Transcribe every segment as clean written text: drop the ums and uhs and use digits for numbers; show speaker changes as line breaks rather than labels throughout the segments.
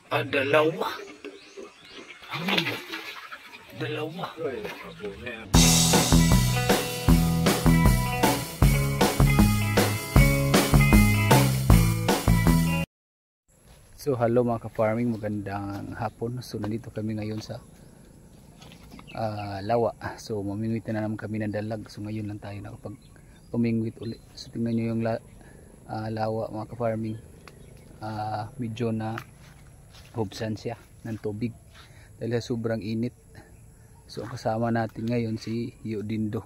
Dalawa. Dalawa. So hello mga ka-farming, magandang hapon. So nandito kami ngayon sa lawa. So mamingwit na naman kami ng dalag. So ngayon lang tayo nakapag pumingwit ulit. So tingnan nyo yung lawa mga ka-farming. Medyo na hubsan siya ng tubig dahil sobrang init. So ang kasama natin ngayon si Dindo.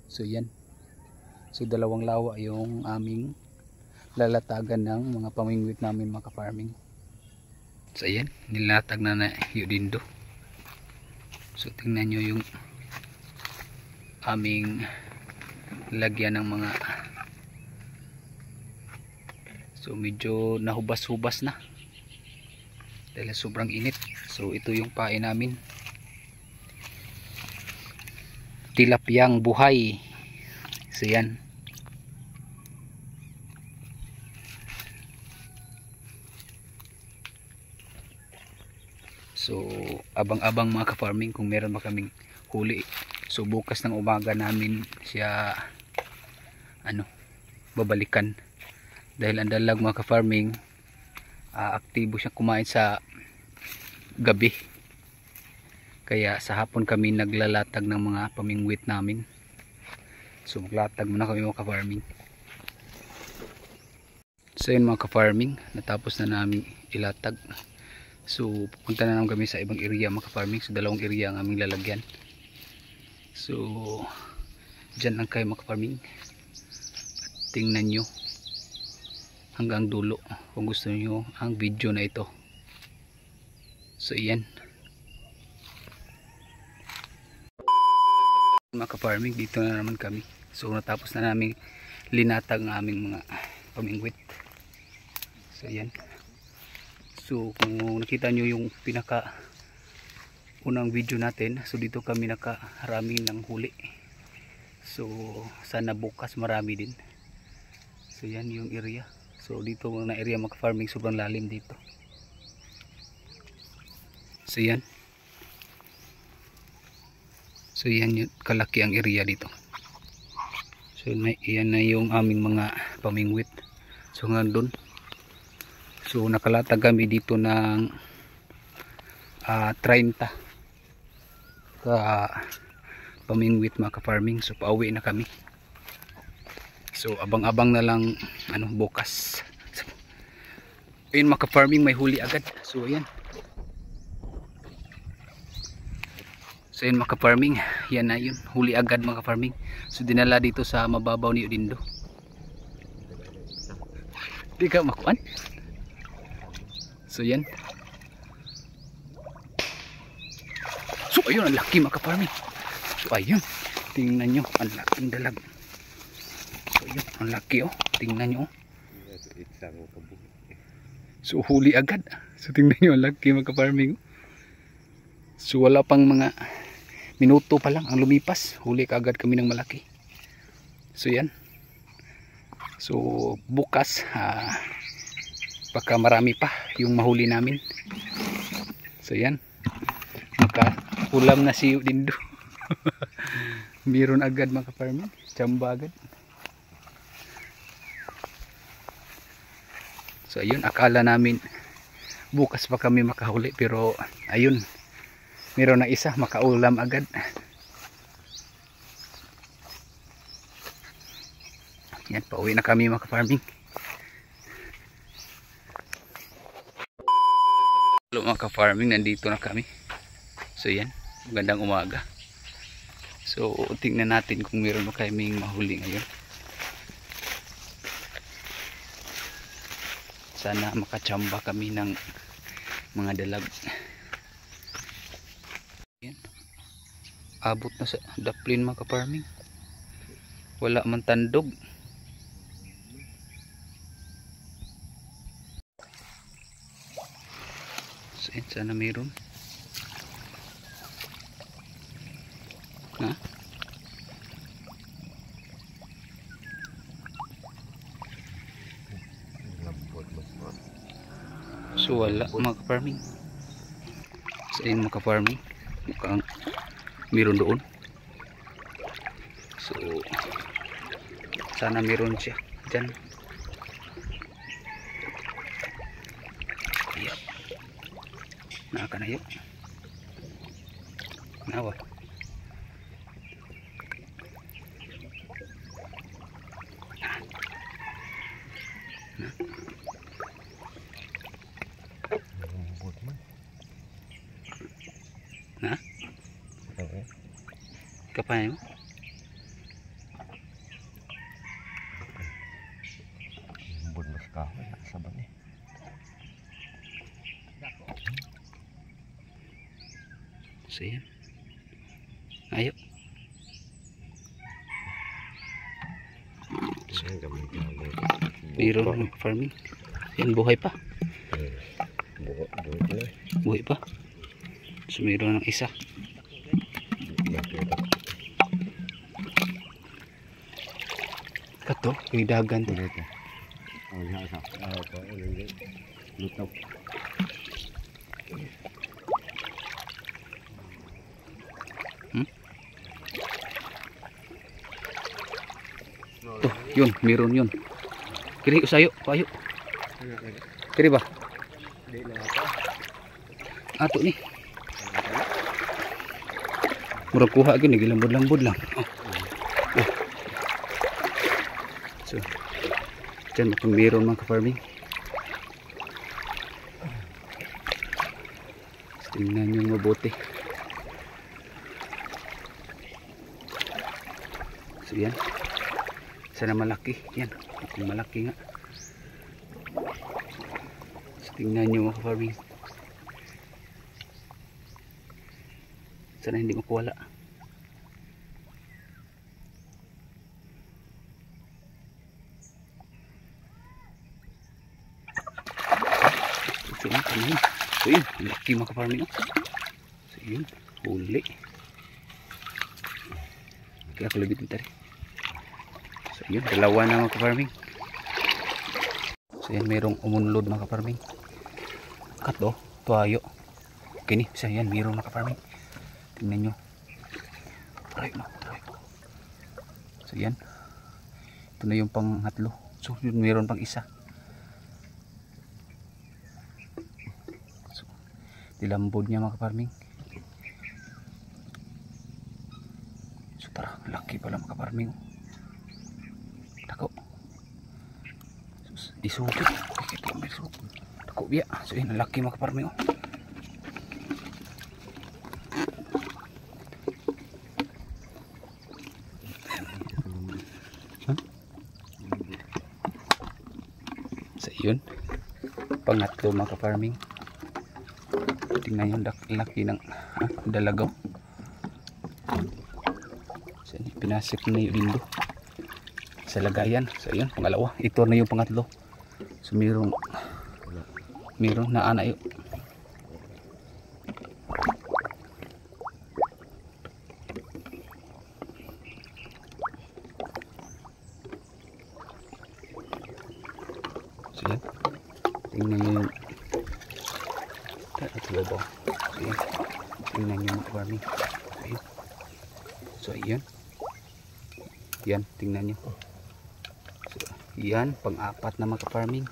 So yan. So dalawang lawa yung aming lalatagan ng mga pamingwit namin mga ka-farming. So ayan, nilatag na Dindo. So tingnan nyo yung aming lagyan ng mga, so medyo nahubas-hubas na dahil sobrang init. So ito yung pain namin, tilapyang buhay. So yan. So abang-abang mga ka-farming kung meron ba kaming huli. So bukas ng umaga namin siya babalikan dahil ang dalag mga ka-farming aktibo siya kumain sa gabi, kaya sa hapon kami naglalatag ng mga pamingwit namin. So maglatag muna kami mga ka-farming. So yun mga ka-farming, natapos na namin ilatag. So pupunta na naman kami sa ibang area mga ka-farming. So dalawang area ang aming lalagyan. So dyan lang kayo mga ka-farming at tingnan nyo hanggang dulo kung gusto nyo ang video na ito. So yan mga ka-farming, dito na naman kami. So natapos na namin linatag ang aming mga pamingwit. So yan. So kung nakita nyo yung pinaka unang video natin, so dito kami nakaraming ng huli. So sana bukas marami din. So yan yung area. So dito na area mga farming, sobrang lalim dito. So yan. So yan yung kalaki ang area dito. So yan na yung aming mga pamingwit. So hanggang doon. So nakalatag kami dito ng 30 pamingwit mga ka-farming. So pauwi na kami. So abang-abang na lang bukas. So, ayun mga ka-farming, may huli agad. So ayan. So ayun mga ka-farming, yan na yun, huli agad mga ka-farming. So dinala dito sa mababaw ni Dindo. Di ka makuan. So yan. So ayun, ang laki mga ka-farming. So ayun, tingnan nyo, ang laking dalag. So ayun, ang laki tingnan nyo. So huli agad. So tingnan nyo, ang laki mga ka-farming. So wala pang mga minuto pa lang ang lumipas, huli kaagad kami ng malaki. So yan. So bukas baka marami pa yung mahuli namin. So yan, makakulam na si Dindo. Meron agad mga ka-farming, tsamba agad. So ayun, akala namin bukas pa kami makahuli, pero ayun, meron na isa, makaulam agad. Yan, pauwi na kami mga ka-farming. Hello mga ka-farming, nandito na kami. So yan, magandang umaga. So tingnan natin kung meron ba kaming mahuli ngayon. Sana makachamba kami ng mga dalag. Yan, abot na sa daplin mga ka-farming. Wala man tandog. So sana meron. Ha? So So wala mga ka-farming. So ayun mga ka-farming, mukhang meron doon. So sana meron siya dyan. Yep. Naka na yun. Nawa. Na? Kapay mo?
Bud mas kahoy sa bani.
So yan. Ayo. Meron ng farming. Yan buhay pa. Buhay pa. So meron ng isa. Kato, yung dagan to.
Lutaw.
To, yun, meron yun. Kiri usayo, payo. Kiri ba? Ato ni. Murag kuha gini, gilambod-lambod lang. Oh. Oh. So, dyan kung meron mga ka-farming. Tingnan nyo mabuti. So yan. Sana malaki. Yan. Kung malaki nga. So, tingnan nyo mga ka-farming. Sana hindi makuwala. So yun, tingnan. So yun, laki mga ka-farming. So yun, huli. Kaya ako labit nito rin. So yun, dalawa na mga ka-farming. So yan, mayroong umunlod mga ka-farming. Kato, tuwayo. Kini, isa yan, mayroong mga ka-farming. Tingnan nyo. Try mo, try mo. So yan. Ito na yung panghatlo. So yun, mayroon pang isa. So, dilambod niya mga ka-farming. So tara, laki pala mga ka-farming. Tako. So, isukit. Tako biya. So yun, laki mga ka-farming. So yun, pangatlo mga ka-farming. Tingnan yung laki ng dalagaw. So pinasok na yung lindo sa lagayan. So yun, pangalawa. Ito na yung pangatlo. So mayroong na ana yun. So yan, tingnan nyo yung ito ba? So yan, tingnan nyo mga ka-farming. So yan, yan, tingnan nyo. So yan, pang-apat na mga ka-farming.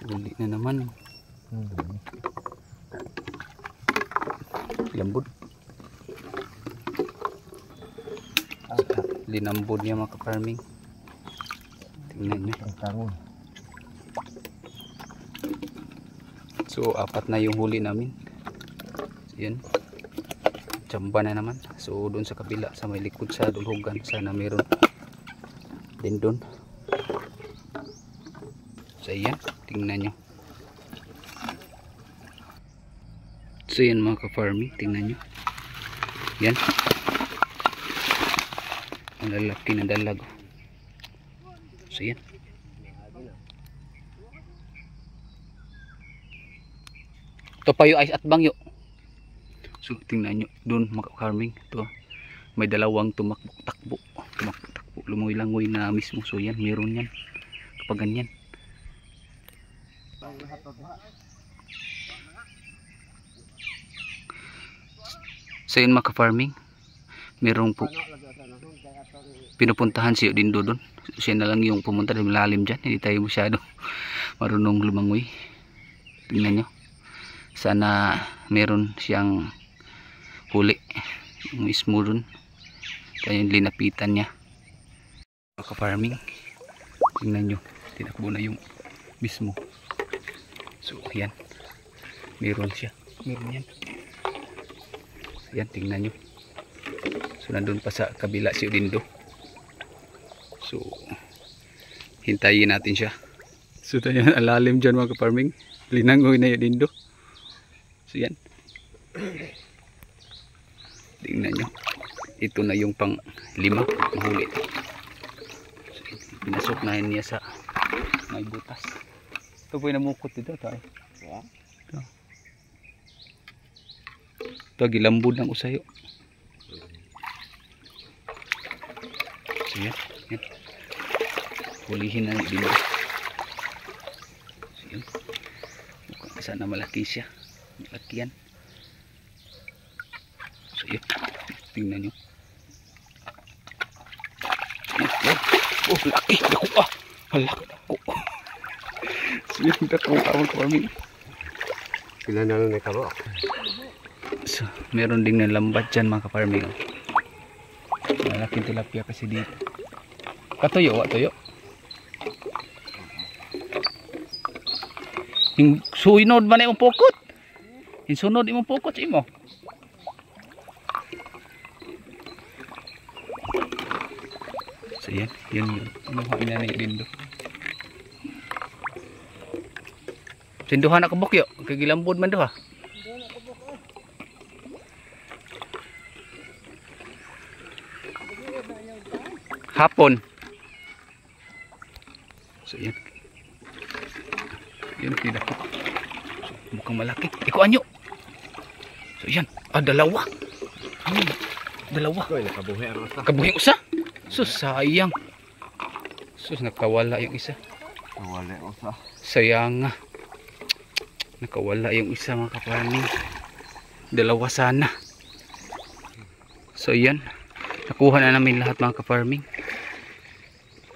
Uli na naman. Lambod. Linambod niya mga ka-farming. Tingnan nyo. So apat na yung huli namin. So, yan. Tsamba na naman. So doon sa kabila, sa may likod sa dulhugan, sana meron din doon. So yan, tingnan nyo. So yan mga ka-farming, tingnan nyo. Yan. Ang lalaki na dalag. So yan. Ito pa yung ice at bangyo. So tingnan nyo doon mga ka-farming. Ito. may dalawang tumakbo-takbo, lumoy-langoy na mismo. So yan, meron yan kapag ganyan. So yun mga ka-farming, merong pinupuntahan si Dindo doon. Siya na lang yung pumunta dahil malalim dyan, hindi tayo masyado marunong lumangoy. Tingnan nyo, sana meron siyang huli mismo doon, kaya yung linapitan niya. Mga ka-farming, tingnan nyo, tinakbo na yung mismo. So yan, meron siya, meron yan. Yan, tingnan nyo. So nandun pa sa kabila si Dindo. So hintayin natin siya. So tayo alalim dyan mga ka-farming, linangoy na yung Dindo. So yan, tingnan nyo, ito na yung pang 5 mahuli. So, pinasok na niya sa may butas. Ito po yung namukot dito tayo. Ito, ito gilambod ng usayo. So yan, yan. Hulihin na din. So yun, mukhang sana malaki siya, malaki yan. So yun, tingnan nyo. Oh, laki, nakuha. Halak ako. So yun, nakuha mag-farming.
Pila na lang karo.
So, meron ding nalambat dyan mga ka-farming. Malaking tilapia kasi dito. Katuyo, tuyo. Yung sunod man imong pukot. Yung sunod imong pukot sa imo. So yan, yun yun. Inuha na ni Dindo. Sinduhan ako bukyo, kagilambod man doha. Hapon. So yan. Yan tidak ko. So, mukhang malaki. Ikuan nyo. So yan. Ah, dalawa. Dalawa. Kabuhi ang usa. Sus, sayang. Sus, nakawala yung isa.
Nawala yung usa.
Sayang nga. Nakawala yung isa mga ka-farming. Dalawa sana. So yan. Nakuha na namin lahat mga ka-farming.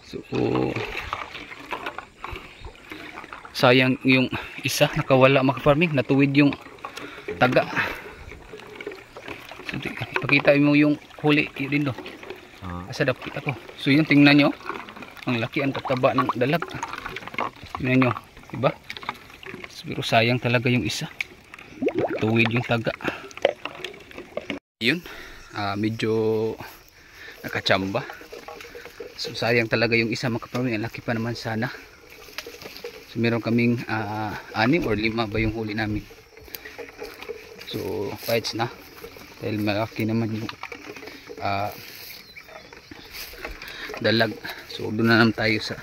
So sayang yung isa nakawala mga ka-farming. Natuwid yung taga. So ipakita mo yung huli din do. Asa dapat ako. So yun, tingnan nyo. Ang laki, ang tataba ng dalag. Tingnan nyo, diba? Pero sayang talaga yung isa. Tuwid yung taga. Yun, medyo nakachamba. So sayang talaga yung isa mga ka-farming. Ang laki pa naman sana. So meron kaming 6 or 5 ba yung huli namin. So fights na. Dahil malaki naman yung dalag. So doon na naman tayo sa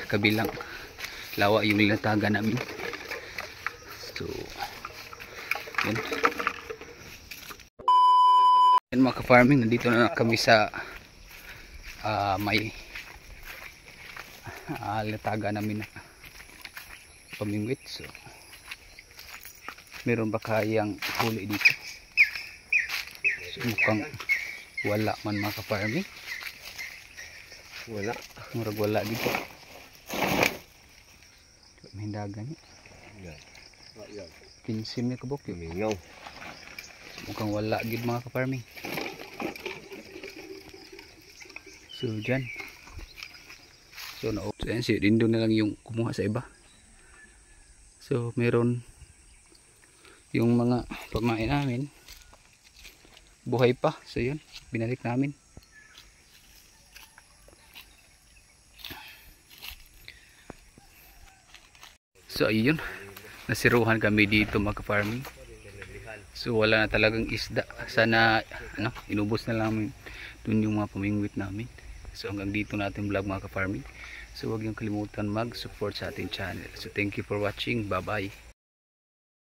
kabilang lawa yung nilataga namin. So yun. Yan mga ka-farming, nandito na kami sa may lataga namin na pamingwit. So meron ba kayang huli dito? So mukhang wala man mga ka-farming.
Wala.
Murag wala dito. Mahindagan niya.
Yan.
Pinsim niya kabok yun.
Mingaw.
Mukhang wala gid mga ka-farming. So dyan. So yan, si Dindo na lang yung kumuha sa iba. So meron yung mga pagmain namin buhay pa. So yun, binalik namin. So ayun, nasiruhan kami dito mga ka-farming. So wala na talagang isda. Sana inubos na lang dun yung mga pamingwit namin. So hanggang dito natin vlog mga ka-farming. So huwag yung kalimutan mag-support sa ating channel. So thank you for watching. Bye bye.